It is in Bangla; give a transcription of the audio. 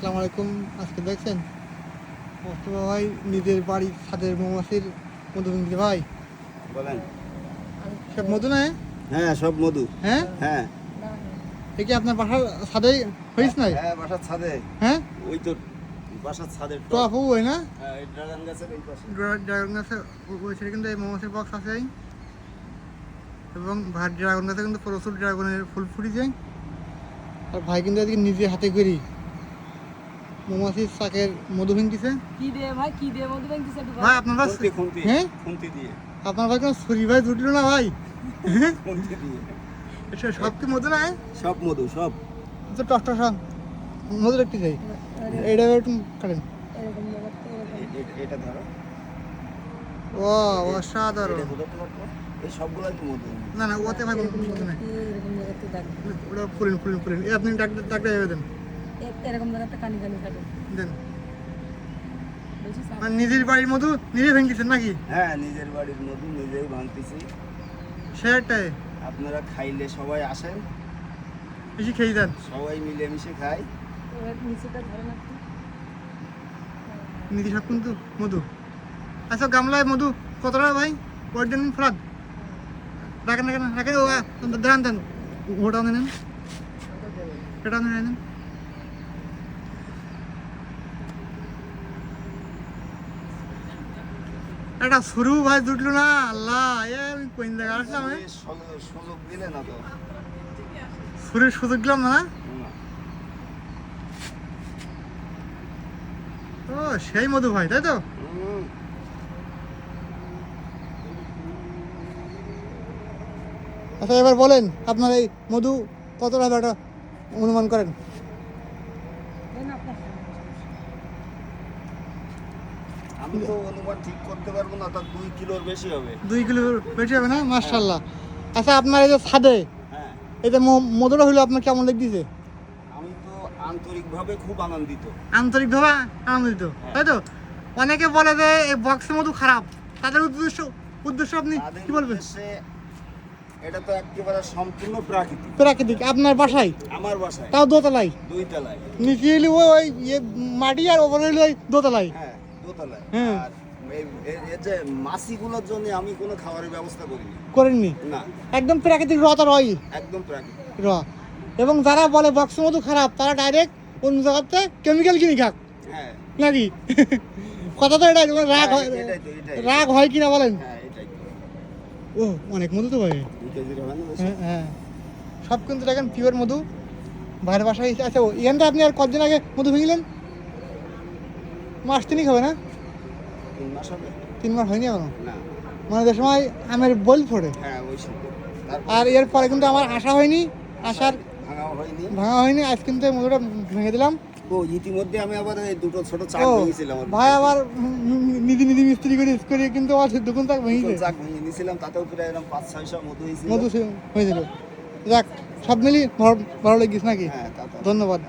আসসালামু আলাইকুম। আজকে দেখছেন মোস্তফা ভাই নিজের বাড়ির ছাদের মৌমাছির মধু কিনছে। ভাই বলেন। সব মধু না? হ্যাঁ সব মধু। হ্যাঁ হ্যাঁ এ কি আপনার বাসার ছাদে হয়েছে নাই? হ্যাঁ বাসার ছাদে। হ্যাঁ ওই তো বাসার ছাদের তো আপু ওই না হ্যাঁ এই ড্রাগন গাছের এই পাশে। ড্রাগন গাছে ওই সাইডে কিন্তু এই মৌমাছির বক্স আছে এবং ভাই ড্রাগন গাছে কিন্তু প্রচুর ড্রাগনের ফুল ফুটেছে। আর ভাই কিন্তু আজকে নিজে হাতে করি মৌমাছির চাকের মধু ভেঙেছে। কি দিয়ে ভাই, কি দিয়ে মধু ভেঙেছে একটু ভাই আপনার কাছে খুন্তি হ্যাঁ খুন্তি দিয়ে। আপনার ভাই কোনো ছুরি ভাই জুটলো না ভাই? খুন্তি দিয়ে এটা সব কি মধু না? সব মধু সব। তো টস টস মধু রাখতে চাই। এইটা একটু কাটেন। এরকম ব্যাপারটা এরকম। এটা ধরো। ও অসাধারণ। এটা ধরো তোমার তো। এই সবগুলাই তো মধু। না না ওতে ভাই কোনো মধু নাই। এরকম জায়গাতে দাগ। ওটা ফুলেন এই আপনি ডাকটা এভাবে দেন এরকম জায়গাতে কানি কানি কাটে। দেন। বেশি সাপ। মানে নিজের বাড়ির মধু নিজে ভেঙেছেন নাকি? হ্যাঁ নিজের বাড়ির মধু নিজেই ভাঙতেছি। সেটাই আপনারা খাইলে সবাই আসেন, বেশি খেয়ে যান। সবাই মিলেমিশে খাই। এবার নিচেটা ধরে রাখতে। নিজে সব কিন্তু মধু। আচ্ছা গামলায় মধু কত টাকা ভাই? অর্ডার ফ্রাদ রাখেন রাখেন রাখেন। ও দেন দেন ওটাও নেন, এটাও নেন। একটা শুরু ভাই জুটলো না। আল্লাহ এ আমি কোন জায়গায় আসলাম? সুযোগ দিলে না তো। শুরুর সুযোগ দিলাম না। না। ও সেই মধু ভাই তাই তো? হুম। আচ্ছা এবার বলেন আপনার এই মধু কত টাকা একটা অনুমান করেন? দেন আপনার আমি তো অনুমান ঠিক করতে পারবো না, তার 2 কিলোর বেশি হবে। 2 কিলো বেশি হবে না? মাশাআল্লাহ। আচ্ছা আপনার এই যে ছাদে হ্যাঁ এই যে মধুটা হইলো আপনার কেমন লাগতেছে? আমি তো আন্তরিকভাবে খুব আনন্দিত। আন্তরিকভাবে আনন্দিত তাই তো? অনেকে বলে যে এই বক্সের মধু খারাপ, তাদের উদ্দেশ্য আপনি তাদের কি বলবেন? উদ্দেশ্যে এটা তো একেবারে সম্পূর্ণ প্রাকৃতিক। প্রাকৃতিক আপনার বাসায়, আমার বাসায় তাও দোতলায়, 2 তলায়। নিচে হইলে ওই মাটি আর ওপরে হইলে ওই দোতলায়। হ্যাঁ 2 তলায়। হ্যাঁ। আর এই যে মাছিগুলোর জন্য আমি কোনো খাবারের ব্যবস্থা করিনি। করেননি? না একদম প্রাকৃতিক রতা রয় একদম প্রাকৃতিক। র। এবং যারা বলে বক্সের মধু খারাপ তারা ডাইরেক্ট অন্য জায়গাতে কেমিক্যাল কিনে খাক হ্যাঁ নাকি? কথা তো এটাই। রাগ হয়, এটাই। রাগ হয় কিনা বলেন? হ্যাঁ এটাই। ও অনেক মধু তো ভাই। 2 কেজির হবে না বেশি? হ্যাঁ হ্যাঁ সব কিন্তু দেখেন পিওর মধু ভাইয়ের বাসায়। আচ্ছা এখানটা আপনি আর কতদিন আগে মধু ভেঙেলেন? মাস তিনিক হবে না? 3 মাস হবে? 3 মাস হয়নি এখনো। না। মানে যে সময় আমের বল ফোড়ে। হ্যাঁ ওই সময়। তারপর আর এর পরে কিন্তু আমার আশা হয়নি, আসার ভাঙাও হয়নি। ভাঙা হয়নি। আজ কিন্তু এই মধুটা ভেঙে দিলাম। ও ইতিমধ্যে আমি আবার এই দুটো ছোট চাক ও ভেঙেছিলাম। ভাই আবার নিজে মিস্ত্রি করে কিন্তু আমার দোকান তাক ভেঙেছে। চাক ভেঙে নিয়েছিলাম, তাতেও প্রায় এরকম 5-600 মতো হয়েছিল। মধু হয়েছিল। যাক সব মিলিয়ে ভালো লেগেছে নাকি? হ্যাঁ তা তো। ধন্যবাদ।